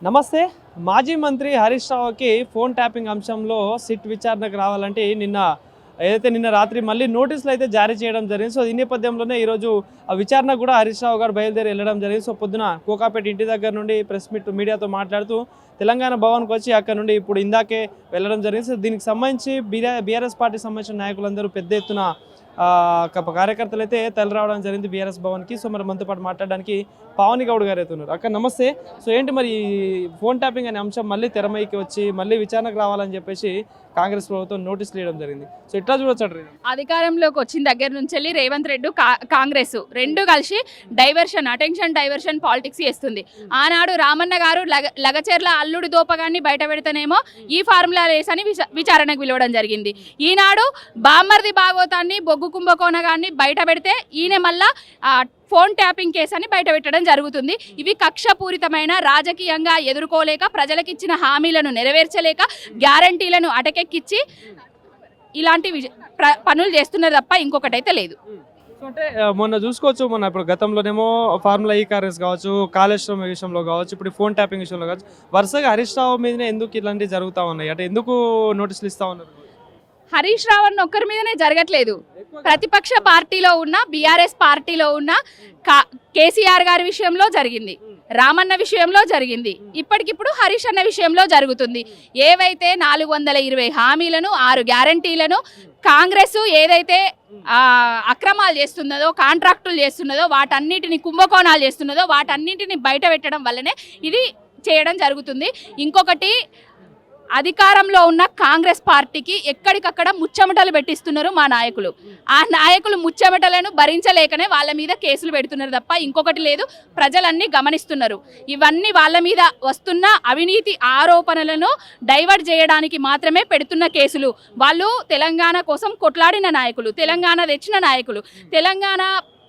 నమస్తే. మాజీ మంత్రి హరీష్ రావుకి ఫోన్ ట్యాపింగ్ అంశంలో సిట్ విచారణకు రావాలంటే నిన్న రాత్రి మళ్ళీ నోటీసులు అయితే జారీ చేయడం జరిగింది. సో ఈ నేపథ్యంలోనే ఈరోజు ఆ విచారణ కూడా హరీష్ రావు గారు బయలుదేరి వెళ్ళడం జరిగింది. సో పొద్దున కోకాపేట ఇంటి దగ్గర నుండి ప్రెస్ మీట్ మీడియాతో మాట్లాడుతూ తెలంగాణ భవన్కి వచ్చి అక్కడ నుండి ఇప్పుడు ఇందాకే వెళ్ళడం జరిగింది. సో దీనికి సంబంధించి బీఆర్ఎస్ పార్టీ సంబంధించిన నాయకులందరూ పెద్ద ఎత్తున కార్యకర్తలు అయితే తరలి రావడం జరిగింది బీఆర్ఎస్ భవన్కి. సో మరి మనతో పాటు మాట్లాడడానికి పావని గౌడ్ గారు అయితే ఉన్నారు. అక్కడ నమస్తే. సో ఏంటి మరి ఫోన్ ట్యాపింగ్ అనే అంశం మళ్ళీ తెరమైకి వచ్చి మళ్ళీ విచారణకు రావాలని చెప్పేసి కాంగ్రెస్ ప్రభుత్వం నోటీసులు ఇవ్వడం జరిగింది. సో ఎట్లా చూడొచ్చు? అధికారంలోకి వచ్చిన దగ్గర నుంచి రేవంత్ రెడ్డి కాంగ్రెస్ రెండు కలిసి అటెన్షన్ డైవర్షన్ పాలిటిక్స్ చేస్తుంది. ఆనాడు రామన్న గారు లగచెర్ల అల్లుడి దోపగాన్ని బయట పెడితేనేమో ఈ ఫార్ములా రేస్ అని విచారణకు పిలవడం జరిగింది. ఈనాడు బామ్మర్ది భాగవతాన్ని బొగ్గు కుంభకోణగాన్ని బయట పెడితే ఈయన మళ్ళా ఫోన్ ట్యాపింగ్ కేసు అని బయట పెట్టడం జరుగుతుంది. ఇవి కక్షపూరితమైన రాజకీయంగా ఎదుర్కోలేక ప్రజలకు ఇచ్చిన హామీలను నెరవేర్చలేక గ్యారంటీలను అటకెక్కించి ఇలాంటి పనులు చేస్తున్నారు తప్ప ఇంకొకటైతే లేదు. అంటే మొన్న చూసుకోవచ్చు, ఇప్పుడు గతంలోనేమో ఫార్ములా ఈ కాంగ్రెస్ కావచ్చు, కాళేశ్వరం విషయంలో కావచ్చు, ఇప్పుడు ఫోన్ ట్యాపింగ్ విషయంలో కావచ్చు, వరుసగా హరీష్ రావు మీదనే ఎందుకు ఇలాంటివి జరుగుతూ ఉన్నాయి? అంటే ఎందుకు నోటీసులు ఇస్తా ఉన్నారు? హరీష్ రావు అన్న ఒక్కరి మీదనే జరగట్లేదు. ప్రతిపక్ష పార్టీలో ఉన్న బీఆర్ఎస్ పార్టీలో ఉన్న కేసీఆర్ గారి విషయంలో జరిగింది, రామన్న విషయంలో జరిగింది, ఇప్పటికిప్పుడు హరీష్ అన్న విషయంలో జరుగుతుంది. ఏవైతే 420 హామీలను 6 గ్యారంటీలను కాంగ్రెస్ ఏదైతే అక్రమాలు చేస్తున్నదో, కాంట్రాక్టులు చేస్తున్నదో, వాటన్నిటిని కుంభకోణాలు చేస్తున్నదో వాటన్నిటిని బయట పెట్టడం వల్లనే ఇది చేయడం జరుగుతుంది. ఇంకొకటి, అధికారంలో ఉన్న కాంగ్రెస్ పార్టీకి ఎక్కడికక్కడ ముచ్చమటలు పెట్టిస్తున్నారు మా నాయకులు. ఆ నాయకులు ముచ్చమటలను భరించలేకనే వాళ్ళ మీద కేసులు పెడుతున్నారు తప్ప ఇంకొకటి లేదు. ప్రజలన్నీ గమనిస్తున్నారు. ఇవన్నీ వాళ్ళ మీద వస్తున్న అవినీతి ఆరోపణలను డైవర్ట్ చేయడానికి మాత్రమే పెడుతున్న కేసులు. వాళ్ళు తెలంగాణ కోసం కొట్లాడిన నాయకులు, తెలంగాణ తెచ్చిన నాయకులు, తెలంగాణ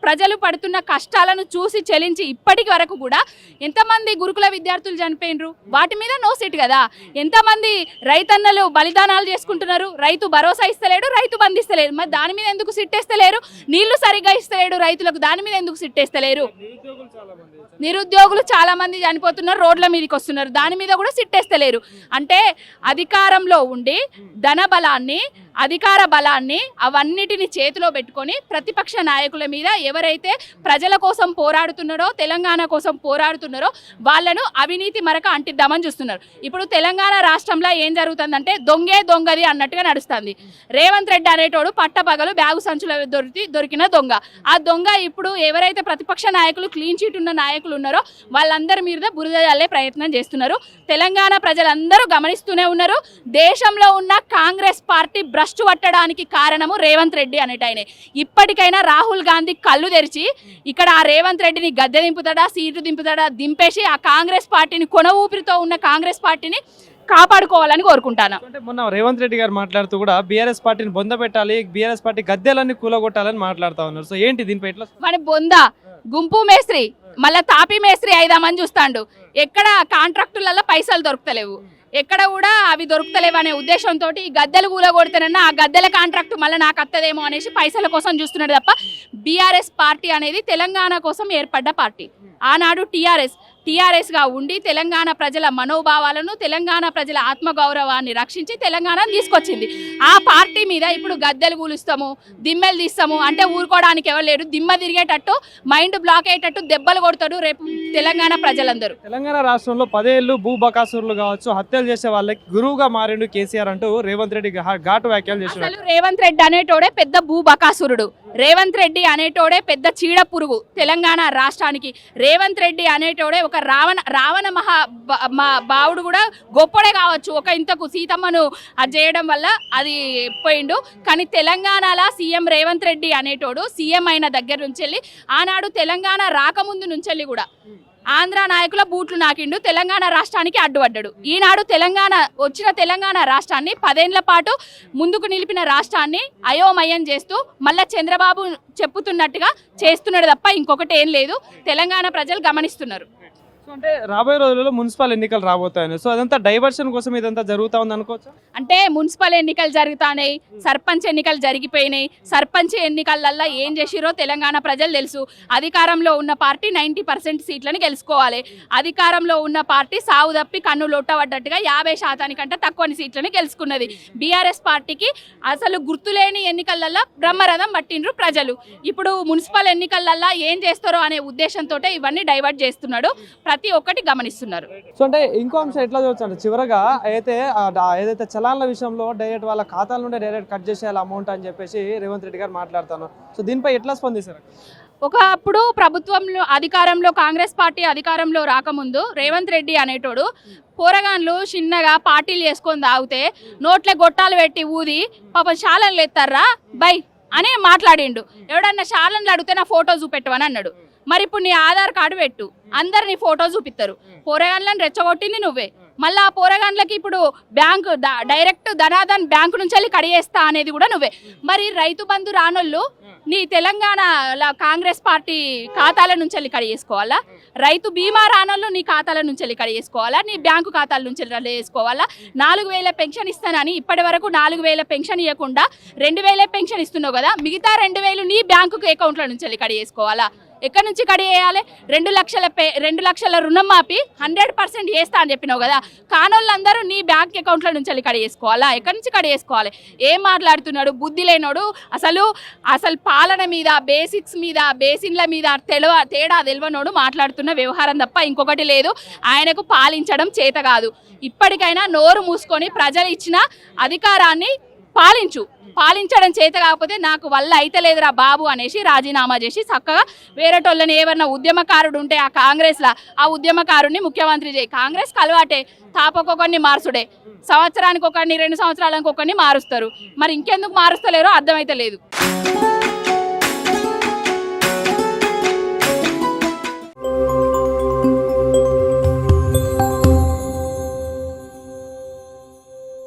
ప్రజలు పడుతున్న కష్టాలను చూసి చెలించి ఇప్పటికి వరకు కూడా ఎంతమంది గురుకుల విద్యార్థులు చనిపోయినరు, వాటి మీద నో సిట్ కదా. ఎంతమంది రైతన్నలు బలిదానాలు చేసుకుంటున్నారు, రైతు భరోసా ఇస్తలేడు, రైతు బంధిస్తలేడు, మరి దాని మీద ఎందుకు సిట్టేస్తలేరు? నీళ్లు సరిగ్గా ఇస్తలేడు రైతులకు, దాని మీద ఎందుకు సిట్టేస్తలేరు? నిరుద్యోగులు చాలా మంది చనిపోతున్నారు, రోడ్ల మీదకి వస్తున్నారు, దాని మీద కూడా సిట్టేస్తలేరు. అంటే అధికారంలో ఉండి ధన బలాన్ని, అధికార బలాన్ని అవన్నిటిని చేతిలో పెట్టుకొని ప్రతిపక్ష నాయకుల మీద ఎవరైతే ప్రజల కోసం పోరాడుతున్నారో, తెలంగాణ కోసం పోరాడుతున్నారో వాళ్ళను అవినీతి మరక అంటిద్దామని చూస్తున్నారు. ఇప్పుడు తెలంగాణ రాష్ట్రంలో ఏం జరుగుతుందంటే దొంగది అన్నట్టుగా నడుస్తుంది. రేవంత్ రెడ్డి అనేటోడు పట్టపగలు బ్యాగు సంచుల దొరికిన దొంగ. ఆ దొంగ ఇప్పుడు ఎవరైతే ప్రతిపక్ష నాయకులు, క్లీన్ చీట్ ఉన్న నాయకులు ఉన్నారో వాళ్ళందరి మీద బురద జల్లే ప్రయత్నం చేస్తున్నారు. తెలంగాణ ప్రజలందరూ గమనిస్తూనే ఉన్నారు. దేశంలో ఉన్న కాంగ్రెస్ పార్టీ భ్రష్టు పట్టడానికి కారణము రేవంత్ రెడ్డి అనేటైనే. ఇప్పటికైనా రాహుల్ గాంధీ కళ్ళు తెరిచి ఇక్కడ ఆ రేవంత్ రెడ్డిని గద్దె దింపుతాడా, సీటు దింపుతాడా, దింపేసి ఆ కాంగ్రెస్ పార్టీని, కొన ఊపిరితో ఉన్న కాంగ్రెస్ పార్టీని కాపాడుకోవాలని కోరుకుంటాను. అంటే మొన్న రేవంత్ రెడ్డి గారు మాట్లాడుతూ కూడా బీఆర్ఎస్ పార్టీని బొంద పెట్టాలి, బీఆర్ఎస్ పార్టీ గద్దెలన్నీ కూలగొట్టాలని మాట్లాడుతూ ఉన్నారు. సో ఏంటి దీనిపై ఎట్లా? మన బొంద గుంపు మేస్త్రి మళ్ళా తాపి మేస్త్రి అయిదామని చూస్తాడు. ఎక్కడ కాంట్రాక్టులలో పైసలు దొరుకుతలేవు, ఎక్కడ కూడా అవి దొరుకుతలేవు అనే ఉద్దేశంతో ఈ గద్దెలు కూలగొడుతానన్నా ఆ గద్దెల కాంట్రాక్టు మళ్ళీ నాకు అత్తదేమో అనేసి పైసల కోసం చూస్తున్నాడు తప్ప బీఆర్ఎస్ పార్టీ అనేది తెలంగాణ కోసం ఏర్పడ్డ పార్టీ. ఆనాడు టీఆర్ఎస్గా ఉండి తెలంగాణ ప్రజల మనోభావాలను, తెలంగాణ ప్రజల ఆత్మగౌరవాన్ని రక్షించి తెలంగాణను తీసుకొచ్చింది. ఆ పార్టీ మీద ఇప్పుడు గద్దెలు కూలుస్తాము, దిమ్మెలు తీస్తాము అంటే ఊరుకోవడానికి ఎవరు లేడు. దిమ్మ తిరిగేటట్టు, మైండ్ బ్లాక్ అయ్యేటట్టు దెబ్బలు కొడతాడు రేపు తెలంగాణ ప్రజలందరూ. తెలంగాణ రాష్ట్రంలో 10 ఏళ్ళు భూ బకాసురులు కావచ్చు, హత్యలు చేసే వాళ్ళకి గురువుగా మారిండు కేసీఆర్ అంటూ రేవంత్ రెడ్డి ఘాటు వ్యాఖ్యలు చేశారు. రేవంత్ రెడ్డి అనేటోడే పెద్ద భూ బకాసురుడు, రేవంత్ రెడ్డి అనేటోడే పెద్ద చీడ పురుగు తెలంగాణ రాష్ట్రానికి. రేవంత్ రెడ్డి అనేటోడే ఒక రావణ బావుడు కూడా గొప్పడే కావచ్చు. ఒక ఇంతకు సీతమ్మను అది చేయడం వల్ల అది పోయిండు. కానీ తెలంగాణలో సీఎం రేవంత్ రెడ్డి అనేటోడు సీఎం అయిన దగ్గర నుంచి వెళ్ళి ఆనాడు తెలంగాణ రాకముందు నుంచి కూడా ఆంధ్ర నాయకుల బూట్లు నాకిండు, తెలంగాణ రాష్ట్రానికి అడ్డుపడ్డాడు. ఈనాడు వచ్చిన తెలంగాణ రాష్ట్రాన్ని 10 ఏళ్ల పాటు ముందుకు నిలిపిన రాష్ట్రాన్ని అయోమయం చేస్తూ మళ్ళా చంద్రబాబు చెప్పుతున్నట్టుగా చేస్తున్నాడు తప్ప ఇంకొకటి ఏం లేదు. తెలంగాణ ప్రజలు గమనిస్తున్నారు. సో సో అంటే రాబోయే రోజుల్లో మున్సిపల్ ఎన్నికలు రాబోతాయని, సో అదంతా డైవర్షన్ కోసం ఇదంతా జరుగుతా ఉంది అనుకోవచ్చు. అంటే మున్సిపల్ ఎన్నికలు జరుగుతాయి, సర్పంచ్ ఎన్నికలు జరిగిపోయినాయి. సర్పంచ్ ఎన్నికలల్లో ఏం చేసిరో తెలంగాణ ప్రజలు తెలుసు. అధికారంలో ఉన్న పార్టీ 90% సీట్లను గెలుచుకోవాలి. అధికారంలో ఉన్న పార్టీ సావు తప్పి కన్ను లొట్టబడ్డట్టుగా 50% తక్కువ సీట్లను గెలుచుకున్నది. బీఆర్ఎస్ పార్టీకి అసలు గుర్తులేని ఎన్నికలల్లో బ్రహ్మరథం పట్టిండ్రు ప్రజలు. ఇప్పుడు మున్సిపల్ ఎన్నికలల్లో ఏం చేస్తారో అనే ఉద్దేశంతో ఇవన్నీ డైవర్ట్ చేస్తున్నాడు. ప్రతి ఒక్కటి గమనిస్తున్నారు. సో అంటే ఇంకో అంశం ఎట్లా చూడొచ్చు అంటే చివరగా ఏదైతే చలాన్ల విషయంలో డైరెక్ట్ వాళ్ళ ఖాతాల నుండి డైరెక్ట్ కట్ చేసేయాలి అమౌంట్ అని చెప్పేసి రేవంత్ రెడ్డి గారు మాట్లాడుతాను. సో దీనిపై ఎట్లా స్పందిస్తారు? ఒకప్పుడు ప్రభుత్వంలో అధికారంలో కాంగ్రెస్ పార్టీ అధికారంలో రాకముందు రేవంత్ రెడ్డి అనేటోడు పోరగాన్లు చిన్నగా పార్టీలు చేసుకొని తాగితే నోట్లే గొట్టాలు పెట్టి ఊది పాపం శాలన్లు ఎత్తారా బై అని మాట్లాడిండు. ఎవడన్నా శాలన్లు అడిగితే నా ఫోటో చూపెట్టవని అన్నాడు. మరి ఇప్పుడు నీ ఆధార్ కార్డు పెట్టు, అందరు నీ ఫోటో చూపిస్తారు. పోరగాన్లను రెచ్చగొట్టింది నువ్వే. మళ్ళీ ఆ పోరగాన్లకి ఇప్పుడు బ్యాంకు డైరెక్ట్ ధనాధన్ బ్యాంకు నుంచి వెళ్ళి కడిగేస్తా అనేది కూడా నువ్వే. మరి రైతు బంధు రానోళ్ళు నీ తెలంగాణ కాంగ్రెస్ పార్టీ ఖాతాల నుంచి వెళ్ళి కడిగేసుకోవాలా? రైతు బీమా రానోళ్ళు నీ ఖాతాల నుంచి వెళ్ళి కడిగేసుకోవాలా? నీ బ్యాంకు ఖాతాల నుంచి వెళ్ళి వేసుకోవాలా? 4000 పెన్షన్ ఇస్తానని ఇప్పటి వరకు 4000 పెన్షన్ ఇవ్వకుండా 2000 పెన్షన్ ఇస్తున్నావు కదా, మిగతా 2000 నీ బ్యాంకు అకౌంట్ల నుంచి వెళ్ళి కడిగేసుకోవాలా? ఎక్కడి నుంచి కడిగేయాలి? 2 లక్షల రుణం మాపి 100% చేస్తా అని చెప్పినావు కదా, కానోళ్ళందరూ నీ బ్యాంక్ అకౌంట్ల నుంచి వెళ్ళి కడిగేసుకోవాలా? ఎక్కడి నుంచి కడిగేసుకోవాలి? ఏం మాట్లాడుతున్నాడు బుద్ధి లేనోడు. అసలు పాలన మీద, బేసిక్స్ మీద, బేసిన్ల మీద తేడా తెలియనోడు మాట్లాడుతున్న వ్యవహారం తప్ప ఇంకొకటి లేదు. ఆయనకు పాలించడం చేత కాదు. ఇప్పటికైనా నోరు మూసుకొని ప్రజలు ఇచ్చిన అధికారాన్ని పాలించడం చేత కాకపోతే నాకు వల్ల అయితలేదురా బాబు అనేసి రాజీనామా చేసి చక్కగా వేరేటోళ్ళని ఏమన్నా ఉద్యమకారుడు ఉంటే ఆ కాంగ్రెస్లో ఆ ఉద్యమకారుడిని ముఖ్యమంత్రి చేయి. కాంగ్రెస్కి అలవాటే తాపకొకరిని మార్చుడే. సంవత్సరానికి ఒకరిని, 2 సంవత్సరాలకు ఒకరిని మారుస్తారు. మరి ఇంకెందుకు మారుస్తలేరో అర్థమైతే లేదు.